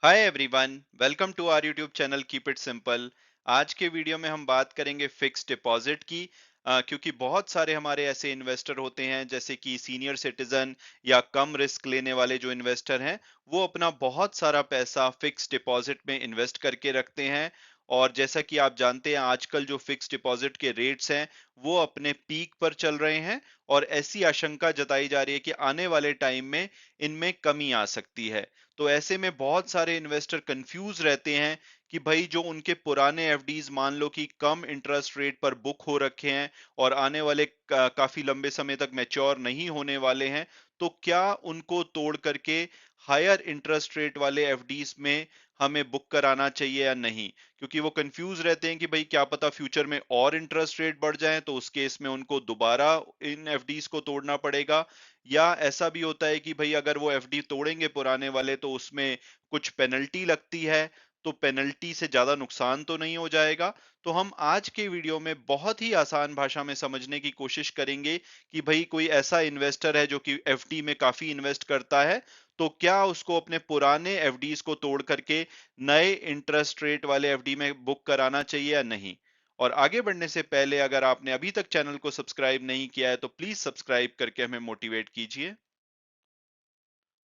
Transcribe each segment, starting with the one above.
Hi everyone, welcome to our YouTube channel keep it simple. आज के video में हम बात करेंगे फिक्स डिपॉजिट की। क्योंकि बहुत सारे हमारे ऐसे इन्वेस्टर होते हैं जैसे कि सीनियर सिटीजन या कम रिस्क लेने वाले जो इन्वेस्टर हैं, वो अपना बहुत सारा पैसा फिक्स डिपॉजिट में इन्वेस्ट करके रखते हैं। और जैसा कि आप जानते हैं आजकल जो फिक्स डिपॉजिट के रेट्स हैं वो अपने पीक पर चल रहे हैं। और ऐसी आशंका जताई जा रही है कि आने वाले टाइम में इनमें कमी आ सकती है। तो ऐसे में बहुत सारे इन्वेस्टर कंफ्यूज रहते हैं कि भाई जो उनके पुराने एफडीज मान लो कि कम इंटरेस्ट रेट पर बुक हो रखे हैं और आने वाले काफी लंबे समय तक मैच्योर नहीं होने वाले हैं, तो क्या उनको तोड़ करके हायर इंटरेस्ट रेट वाले एफडीज में हमें बुक कराना चाहिए या नहीं। क्योंकि वो कंफ्यूज रहते हैं कि भाई क्या पता फ्यूचर में और इंटरेस्ट रेट बढ़ जाए तो उस केस में उनको दोबारा इन एफडीज को तोड़ना पड़ेगा। या ऐसा भी होता है कि भाई अगर वो एफडी तोड़ेंगे पुराने वाले तो उसमें कुछ पेनल्टी लगती है, तो पेनल्टी से ज्यादा नुकसान तो नहीं हो जाएगा। तो हम आज के वीडियो में बहुत ही आसान भाषा में समझने की कोशिश करेंगे कि भाई कोई ऐसा इन्वेस्टर है जो कि एफडी में काफी इन्वेस्ट करता है, तो क्या उसको अपने पुराने एफडीज को तोड़ करके नए इंटरेस्ट रेट वाले एफडी में बुक कराना चाहिए या नहीं। और आगे बढ़ने से पहले अगर आपने अभी तक चैनल को सब्सक्राइब नहीं किया है तो प्लीज सब्सक्राइब करके हमें मोटिवेट कीजिए।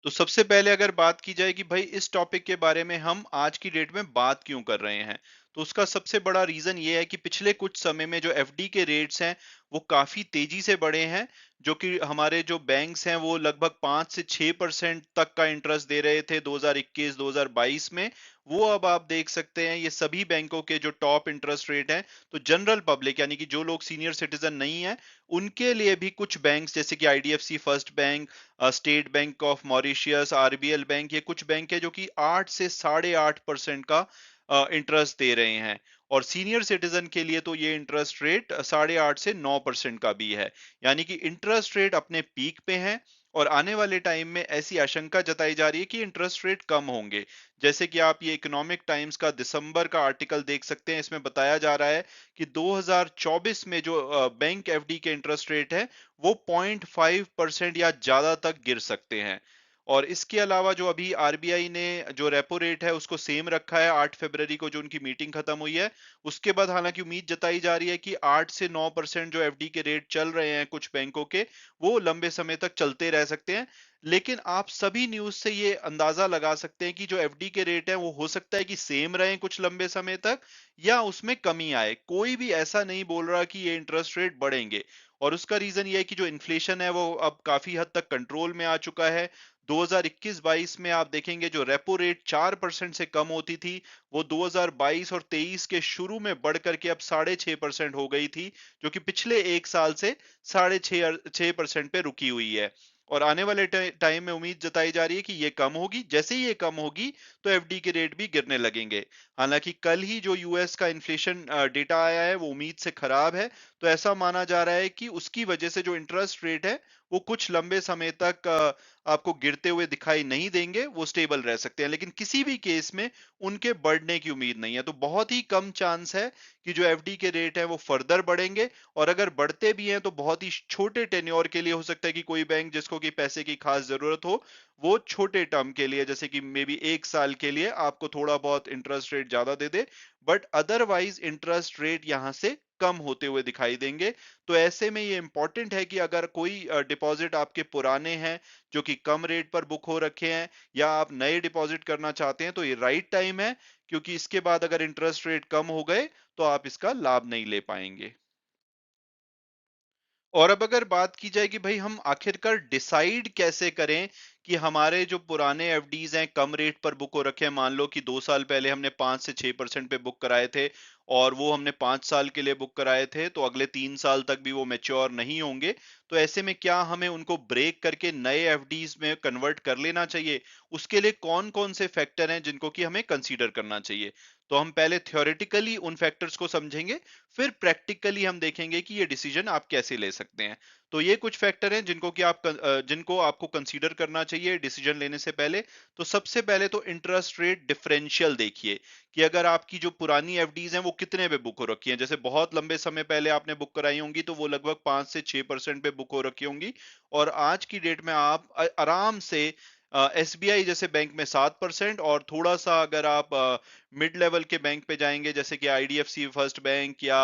तो सबसे पहले अगर बात की जाए कि भाई इस टॉपिक के बारे में हम आज की डेट में बात क्यों कर रहे हैं, तो उसका सबसे बड़ा रीजन ये है कि पिछले कुछ समय में जो एफडी के रेट्स हैं वो काफी तेजी से बढ़े हैं। जो कि हमारे जो बैंक्स हैं वो लगभग 5 से 6% तक का इंटरेस्ट दे रहे थे 2021-2022 में। वो अब आप देख सकते हैं ये सभी बैंकों के जो टॉप इंटरेस्ट रेट हैं। तो जनरल पब्लिक यानी कि जो लोग सीनियर सिटीजन नहीं है, उनके लिए भी कुछ बैंक्स जैसे कि IDFC first bank, state bank of Mauritius, RBL bank, ये कुछ बैंक है जो कि 8 से 8.5% का इंटरेस्ट दे रहे हैं। और सीनियर सिटीजन के लिए तो ये इंटरेस्ट रेट 8.5 से 9% का भी है। यानी कि इंटरेस्ट रेट अपने पीक पे है। और आने वाले टाइम में ऐसी आशंका जताई जा रही है कि इंटरेस्ट रेट कम होंगे। जैसे कि आप ये इकोनॉमिक टाइम्स का दिसंबर का आर्टिकल देख सकते हैं, इसमें बताया जा रहा है कि 2024 में जो बैंक एफडी के इंटरेस्ट रेट है वो 0.5% या ज्यादा तक गिर सकते हैं। और इसके अलावा जो अभी आरबीआई ने जो रेपो रेट है उसको सेम रखा है 8 फरवरी को जो उनकी मीटिंग खत्म हुई है। उसके बाद हालांकि उम्मीद जताई जा रही है कि 8 से 9% जो एफडी के रेट चल रहे हैं कुछ बैंकों के, वो लंबे समय तक चलते रह सकते हैं। लेकिन आप सभी न्यूज से ये अंदाजा लगा सकते हैं कि जो एफडी के रेट है वो हो सकता है कि सेम रहे कुछ लंबे समय तक या उसमें कमी आए। कोई भी ऐसा नहीं बोल रहा कि ये इंटरेस्ट रेट बढ़ेंगे। और उसका रीजन ये है कि जो इन्फ्लेशन है वो अब काफी हद तक कंट्रोल में आ चुका है। 2021-22 में आप देखेंगे जो रेपो रेट 4% से कम होती थी, वो 2022 और 23 के शुरू में बढ़ करके अब 6.5% हो गई थी, जो कि पिछले एक साल से 6.5% पे रुकी हुई है। और आने वाले टाइम में उम्मीद जताई जा रही है कि ये कम होगी। जैसे ही ये कम होगी तो एफडी के रेट भी गिरने लगेंगे। हालांकि कल ही जो यूएस का इन्फ्लेशन डेटा आया है वो उम्मीद से खराब है। तो ऐसा माना जा रहा है कि उसकी वजह से जो इंटरेस्ट रेट है वो कुछ लंबे समय तक आपको गिरते हुए दिखाई नहीं देंगे, वो स्टेबल रह सकते हैं। लेकिन किसी भी केस में उनके बढ़ने की उम्मीद नहीं है। तो बहुत ही कम चांस है कि जो एफडी के रेट है वो फर्दर बढ़ेंगे। और अगर बढ़ते भी हैं तो बहुत ही छोटे टेन्योर के लिए हो सकता है कि कोई बैंक जिसको कि पैसे की खास जरूरत हो, वो छोटे टर्म के लिए जैसे कि मे बी एक साल के लिए आपको थोड़ा बहुत इंटरेस्ट रेट ज्यादा दे दे। बट अदरवाइज इंटरेस्ट रेट यहां से कम होते हुए दिखाई देंगे। तो ऐसे में ये इंपॉर्टेंट है कि अगर कोई डिपॉजिट आपके पुराने हैं जो कि कम रेट पर बुक हो रखे हैं, या आप नए डिपॉजिट करना चाहते हैं, तो ये राइट टाइम है। क्योंकि इसके बाद अगर इंटरेस्ट रेट कम हो गए तो आप इसका लाभ नहीं ले पाएंगे। और अब अगर बात की जाए कि भाई हम आखिरकार डिसाइड कैसे करें कि हमारे जो पुराने एफडीज हैं कम रेट पर बुक हो रखे हैं, मान लो कि 2 साल पहले हमने 5 से 6% पे बुक कराए थे और वो हमने 5 साल के लिए बुक कराए थे, तो अगले 3 साल तक भी वो मेच्योर नहीं होंगे। तो ऐसे में क्या हमें उनको ब्रेक करके नए एफडीज में कन्वर्ट कर लेना चाहिए? उसके लिए कौन कौन से फैक्टर हैं जिनको कि हमें कंसीडर करना चाहिए? तो हम पहले थ्योरेटिकली उन फैक्टर्स को समझेंगे, फिर प्रैक्टिकली हम देखेंगे कि ये डिसीजन आप कैसे ले सकते हैं। तो ये कुछ फैक्टर हैं जिनको आपको कंसीडर करना चाहिए डिसीजन लेने से पहले। तो सबसे पहले तो इंटरेस्ट रेट डिफरेंशियल देखिए कि अगर आपकी जो पुरानी एफडीज हैं वो कितने पे बुक हो रखी हैं। जैसे बहुत लंबे समय पहले आपने बुक कराई होंगी तो वो लगभग 5 से 6% पे बुक हो रखी होंगी। और आज की डेट में आप आराम से एसबीआई जैसे बैंक में 7% और थोड़ा सा अगर आप मिड लेवल के बैंक पे जाएंगे जैसे कि आईडीएफसी फर्स्ट बैंक या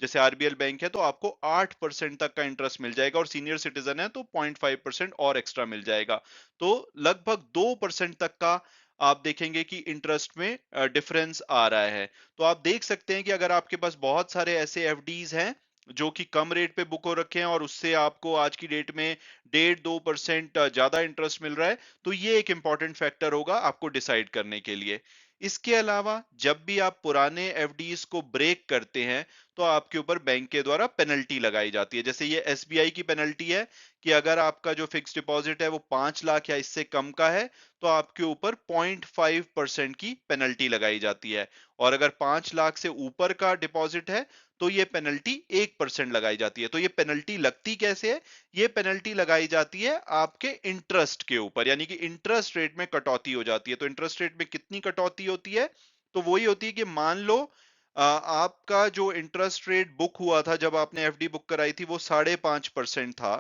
जैसे आरबीएल बैंक है तो आपको 8% तक का इंटरेस्ट मिल जाएगा और सीनियर सिटीजन है तो 0.5% और एक्स्ट्रा मिल जाएगा। तो लगभग 2% तक का आप देखेंगे कि इंटरेस्ट में डिफरेंस आ रहा है। तो आप देख सकते हैं कि अगर आपके पास बहुत सारे ऐसे एफडीज हैं जो कि कम रेट पे बुक हो रखे हैं और उससे आपको आज की डेट में 1.5-2% ज्यादा इंटरेस्ट मिल रहा है, तो ये एक इंपॉर्टेंट फैक्टर होगा आपको डिसाइड करने के लिए। इसके अलावा जब भी आप पुराने एफडीज को ब्रेक करते हैं तो आपके ऊपर बैंक के द्वारा पेनल्टी लगाई जाती है। जैसे ये एसबीआई की पेनल्टी है कि अगर आपका जो फिक्स डिपॉजिट है वो 5 लाख या इससे कम का है तो आपके ऊपर 0.5% की पेनल्टी लगाई जाती है। और अगर 5 लाख से ऊपर का डिपॉजिट है तो ये पेनल्टी 1% लगाई जाती है। तो ये पेनल्टी लगती कैसे है? ये पेनल्टी लगाई जाती है आपके इंटरेस्ट के ऊपर, यानी कि इंटरेस्ट रेट में कटौती हो जाती है। तो इंटरेस्ट रेट में कितनी कटौती होती है? तो वही होती है कि मान लो आपका जो इंटरेस्ट रेट बुक हुआ था जब आपने एफडी बुक कराई थी वो 5.5% था।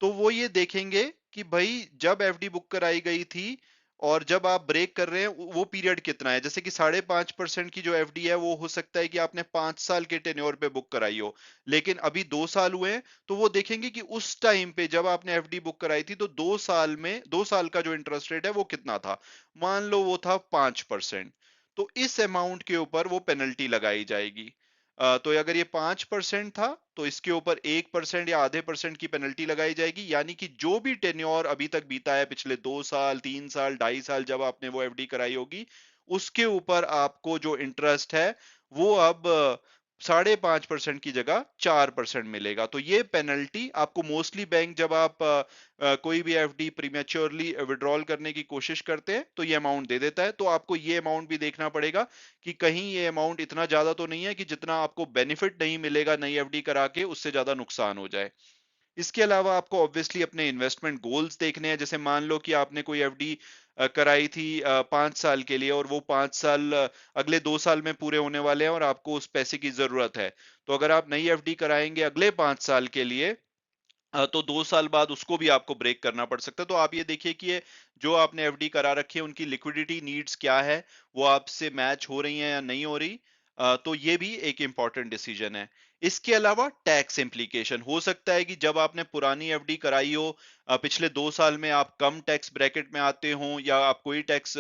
तो वो ये देखेंगे कि भाई जब एफडी बुक कराई गई थी और जब आप ब्रेक कर रहे हैं वो पीरियड कितना है। जैसे कि 5.5% की जो एफडी है वो हो सकता है कि आपने 5 साल के टेन्योर पे बुक कराई हो, लेकिन अभी 2 साल हुए हैं। तो वो देखेंगे कि उस टाइम पे जब आपने एफडी बुक कराई थी तो 2 साल में 2 साल का जो इंटरेस्ट रेट है वो कितना था। मान लो वो था 5%। तो इस अमाउंट के ऊपर वो पेनल्टी लगाई जाएगी। तो अगर ये 5% था तो इसके ऊपर 1% या आधे परसेंट की पेनल्टी लगाई जाएगी, यानी कि जो भी टेन्योर अभी तक बीता है पिछले 2 साल 3 साल 2.5 साल जब आपने वो एफडी कराई होगी उसके ऊपर आपको जो इंटरेस्ट है वो अब 5.5% की जगह 4% मिलेगा। तो ये पेनल्टी आपको मोस्टली बैंक जब आप कोई भी एफडी प्रीमेच्योरली विड्रॉल करने की कोशिश करते हैं तो ये अमाउंट दे देता है। तो आपको ये अमाउंट भी देखना पड़ेगा कि कहीं ये अमाउंट इतना ज्यादा तो नहीं है कि जितना आपको बेनिफिट नहीं मिलेगा नई एफडी करा के उससे ज्यादा नुकसान हो जाए। इसके अलावा आपको ऑब्वियसली अपने इन्वेस्टमेंट गोल्स देखने हैं। जैसे मान लो कि आपने कोई एफडी कराई थी 5 साल के लिए और वो 5 साल अगले 2 साल में पूरे होने वाले हैं और आपको उस पैसे की जरूरत है। तो अगर आप नई एफडी कराएंगे अगले 5 साल के लिए तो 2 साल बाद उसको भी आपको ब्रेक करना पड़ सकता है। तो आप ये देखिए कि ये जो आपने एफडी करा रखी है उनकी लिक्विडिटी नीड्स क्या है, वो आपसे मैच हो रही हैं या नहीं हो रही। तो ये भी एक इंपॉर्टेंट डिसीजन है। इसके अलावा टैक्स इम्प्लीकेशन हो सकता है कि जब आपने पुरानी एफडी कराई हो पिछले 2 साल में आप कम टैक्स ब्रैकेट में आते हो या आप कोई टैक्स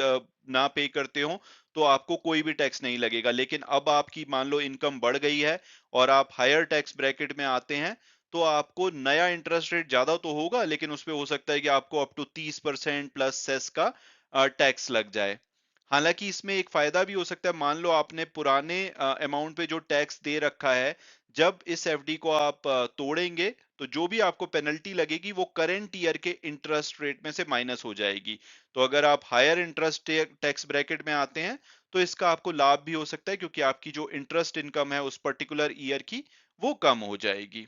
ना पे करते हो तो आपको कोई भी टैक्स नहीं लगेगा। लेकिन अब आपकी मान लो इनकम बढ़ गई है और आप हायर टैक्स ब्रैकेट में आते हैं तो आपको नया इंटरेस्ट रेट ज्यादा तो होगा लेकिन उसपे हो सकता है कि आपको अप टू 30% प्लस सेस का टैक्स लग जाए। हालांकि इसमें एक फायदा भी हो सकता है। मान लो आपने पुराने अमाउंट पे जो टैक्स दे रखा है, जब इस एफडी को आप तोड़ेंगे तो जो भी आपको पेनल्टी लगेगी वो करंट ईयर के इंटरेस्ट रेट में से माइनस हो जाएगी। तो अगर आप हायर इंटरेस्ट टैक्स ब्रैकेट में आते हैं तो इसका आपको लाभ भी हो सकता है क्योंकि आपकी जो इंटरेस्ट इनकम है उस पर्टिकुलर ईयर की वो कम हो जाएगी।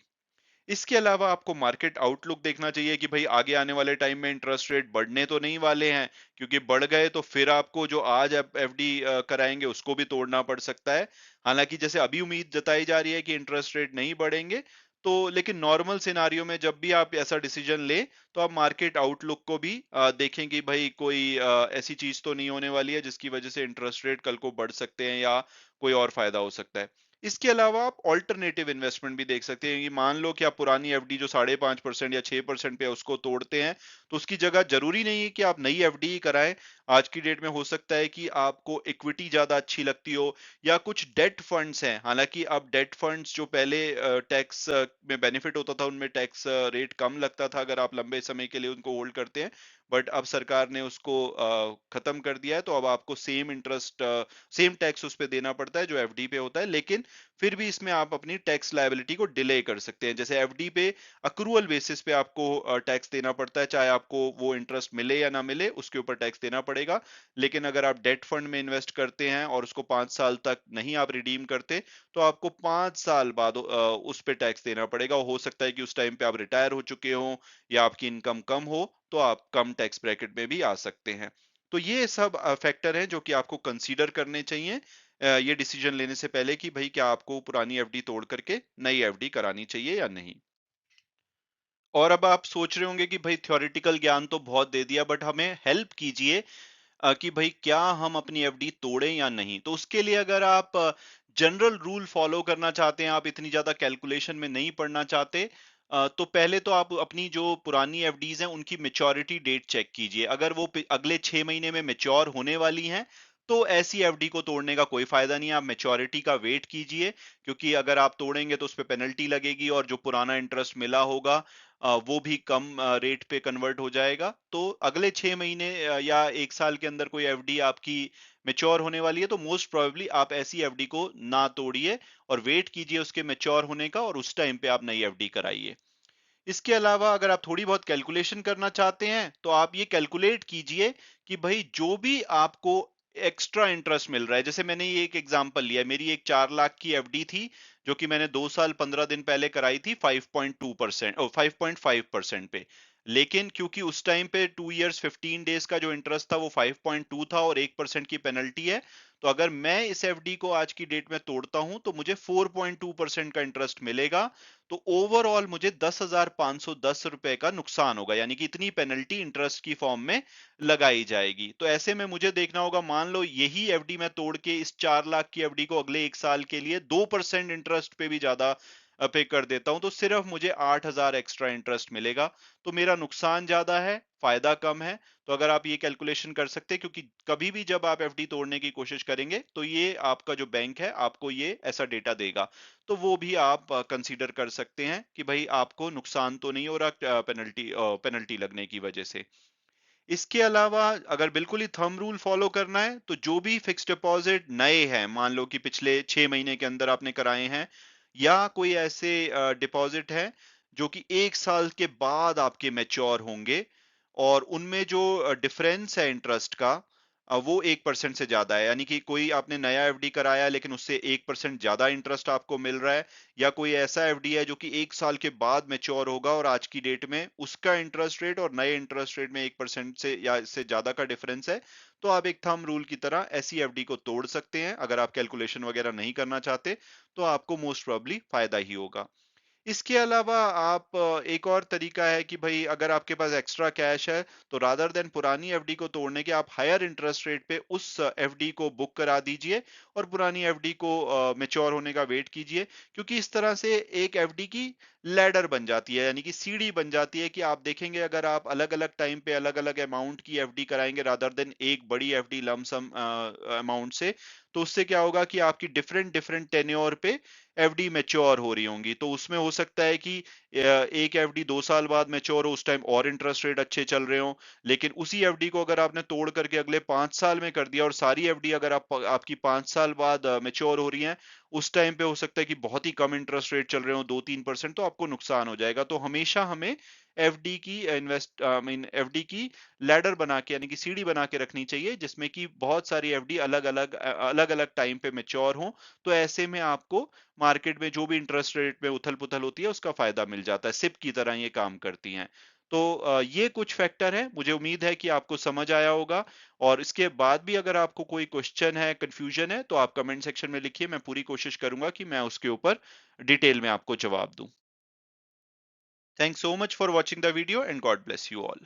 इसके अलावा आपको मार्केट आउटलुक देखना चाहिए कि भाई आगे आने वाले टाइम में इंटरेस्ट रेट बढ़ने तो नहीं वाले हैं, क्योंकि बढ़ गए तो फिर आपको जो आज आप एफडी कराएंगे उसको भी तोड़ना पड़ सकता है। हालांकि जैसे अभी उम्मीद जताई जा रही है कि इंटरेस्ट रेट नहीं बढ़ेंगे, तो लेकिन नॉर्मल सिनारियो में जब भी आप ऐसा डिसीजन ले तो आप मार्केट आउटलुक को भी देखें कि भाई कोई ऐसी चीज तो नहीं होने वाली है जिसकी वजह से इंटरेस्ट रेट कल को बढ़ सकते हैं या कोई और फायदा हो सकता है। इसके अलावा आप ऑल्टरनेटिव इन्वेस्टमेंट भी देख सकते हैं कि मान लो कि आप पुरानी एफडी जो 5.5% या 6% पे है उसको तोड़ते हैं तो उसकी जगह जरूरी नहीं है कि आप नई एफडी ही कराएं। आज की डेट में हो सकता है कि आपको इक्विटी ज्यादा अच्छी लगती हो या कुछ डेट फंड्स हैं। हालांकि अब डेट फंड्स जो पहले टैक्स में बेनिफिट होता था उनमें टैक्स रेट कम लगता था अगर आप लंबे समय के लिए उनको होल्ड करते हैं, बट अब सरकार ने उसको खत्म कर दिया है। तो अब आपको सेम टैक्स उस पे देना पड़ता है जो एफडी पे होता है, लेकिन फिर भी इसमें आप अपनी टैक्स लायबिलिटी को डिले कर सकते हैं। जैसे एफडी पे अक्रूवल बेसिस पे आपको टैक्स देना पड़ता है, चाहे आपको वो इंटरेस्ट मिले या ना मिले उसके ऊपर टैक्स देना पड़ेगा। लेकिन अगर आप डेट फंड में इन्वेस्ट करते हैं और उसको 5 साल तक नहीं आप रिडीम करते तो आपको 5 साल बाद उस पे टैक्स देना पड़ेगा। हो सकता है कि उस टाइम पे आप रिटायर हो चुके हो या आपकी इनकम कम हो तो आप कम टैक्स ब्रैकेट में भी आ सकते हैं। तो ये सब फैक्टर हैं जो कि आपको कंसीडर करने चाहिए ये डिसीजन लेने से पहले कि भाई क्या आपको पुरानी एफडी तोड़ करके नई एफडी करानी चाहिए या नहीं। और अब आप सोच रहे होंगे कि भाई थ्योरेटिकल ज्ञान तो बहुत दे दिया, बट हमें हेल्प कीजिए कि भाई क्या हम अपनी एफडी तोड़ें या नहीं। तो उसके लिए अगर आप जनरल रूल फॉलो करना चाहते हैं, आप इतनी ज्यादा कैलकुलेशन में नहीं पड़ना चाहते, तो पहले तो आप अपनी जो पुरानी एफडीज हैं उनकी मेच्योरिटी डेट चेक कीजिए। अगर वो अगले 6 महीने में मेच्योर होने वाली हैं, तो ऐसी एफडी को तोड़ने का कोई फायदा नहीं है। आप मेच्योरिटी का वेट कीजिए, क्योंकि अगर आप तोड़ेंगे तो उस पर पेनल्टी लगेगी और जो पुराना इंटरेस्ट मिला होगा वो भी कम रेट पे कन्वर्ट हो जाएगा। तो अगले 6 महीने या 1 साल के अंदर कोई एफडी आपकी मेच्योर होने वाली है, तो मोस्ट प्रोबेबली आप ऐसी एफडी को ना तोड़िए और वेट कीजिए उसके मेच्योर होने का, और उस टाइम पे आप नई एफडी कराइए। इसके अलावा अगर आप थोड़ी बहुत कैलकुलेशन करना चाहते हैं, तो आप ये कैलकुलेट कीजिए कि भाई जो भी आपको एक्स्ट्रा इंटरेस्ट मिल रहा है, जैसे मैंने ये एक एग्जांपल लिया, मेरी एक 4 लाख की एफडी थी जो कि मैंने 2 साल 15 दिन पहले कराई थी 5.2% और 5.5% पे। लेकिन क्योंकि उस टाइम पे 2 इयर्स 15 डेज का जो इंटरेस्ट था वो 5.2 था और 1% की पेनल्टी है, तो अगर मैं इस एफडी को आज की डेट में तोड़ता हूं तो मुझे 4.2% का इंटरेस्ट मिलेगा। तो ओवरऑल मुझे 10,510 रुपए का नुकसान होगा, यानी कि इतनी पेनल्टी इंटरेस्ट की फॉर्म में लगाई जाएगी। तो ऐसे में मुझे देखना होगा, मान लो यही एफडी मैं तोड़ के इस 4 लाख की एफडी को अगले 1 साल के लिए 2% इंटरेस्ट पे भी ज्यादा पे कर देता हूं, तो सिर्फ मुझे 8,000 एक्स्ट्रा इंटरेस्ट मिलेगा। तो मेरा नुकसान ज्यादा है, फायदा कम है। तो अगर आप ये कैलकुलेशन कर सकते हैं, क्योंकि कभी भी जब आप एफडी तोड़ने की कोशिश करेंगे तो ये आपका जो बैंक है आपको ये ऐसा डेटा देगा, तो वो भी आप कंसीडर कर सकते हैं कि भाई आपको नुकसान तो नहीं हो रहा पेनल्टी लगने की वजह से। इसके अलावा अगर बिल्कुल ही थंब रूल फॉलो करना है, तो जो भी फिक्स डिपॉजिट नए हैं, मान लो कि पिछले 6 महीने के अंदर आपने कराए हैं, या कोई ऐसे डिपॉजिट है जो कि 1 साल के बाद आपके मैच्योर होंगे, और उनमें जो डिफरेंस है इंटरेस्ट का, वो 1% से ज्यादा है, यानी कि कोई आपने नया एफडी कराया लेकिन उससे 1% ज्यादा इंटरेस्ट आपको मिल रहा है, या कोई ऐसा एफडी है जो कि 1 साल के बाद मैच्योर होगा और आज की डेट में उसका इंटरेस्ट रेट और नए इंटरेस्ट रेट में 1% से या इससे ज्यादा का डिफरेंस है, तो आप एक थंब रूल की तरह ऐसी एफडी को तोड़ सकते हैं। अगर आप कैलकुलेशन वगैरह नहीं करना चाहते, तो आपको मोस्ट प्रोबेबली फायदा ही होगा। इसके अलावा आप एक और तरीका है कि भाई अगर आपके पास एक्स्ट्रा कैश है, तो रादर देन पुरानी एफडी को तोड़ने के, आप हायर इंटरेस्ट रेट पे उस एफडी को बुक करा दीजिए और पुरानी एफडी को मैच्योर होने का वेट कीजिए। क्योंकि इस तरह से एक एफडी की लैडर बन जाती है, यानी कि सीढ़ी बन जाती है, कि आप देखेंगे अगर आप अलग अलग टाइम पे अलग अलग अमाउंट की एफडी कराएंगे रादर देन एक बड़ी एफडी लमसम अमाउंट से, तो उससे क्या होगा कि आपकी डिफरेंट डिफरेंट टेन्योर पे एफडी मैच्योर हो रही होंगी। तो उसमें हो सकता है कि एक एफडी 2 साल बाद मैच्योर हो, उस टाइम और इंटरेस्ट रेट अच्छे चल रहे हो, लेकिन उसी एफडी को अगर आपने तोड़ करके अगले 5 साल में कर दिया और सारी एफडी अगर आपकी 5 साल बाद मैच्योर हो रही हैं, उस टाइम पे हो सकता है कि बहुत ही कम इंटरेस्ट रेट चल रहे हो, 2-3%, तो आपको नुकसान हो जाएगा। तो हमेशा हमें एफडी की इन्वेस्ट आई मीन एफडी की लैडर बना के, यानी कि सीढ़ी बना के रखनी चाहिए, जिसमें कि बहुत सारी एफडी अलग अलग टाइम पे मैच्योर हो। तो ऐसे में आपको मार्केट में जो भी इंटरेस्ट रेट में उथल-पुथल होती है उसका फायदा मिल जाता है। सिप की तरह ये काम करती हैं। तो ये कुछ फैक्टर हैं, मुझे उम्मीद है कि आपको समझ आया होगा। और इसके बाद भी अगर आपको कोई क्वेश्चन है, कन्फ्यूजन है, तो आप कमेंट सेक्शन में लिखिए, मैं पूरी कोशिश करूंगा कि मैं उसके ऊपर डिटेल में आपको जवाब दूं। Thanks so much for watching the video and God bless you all.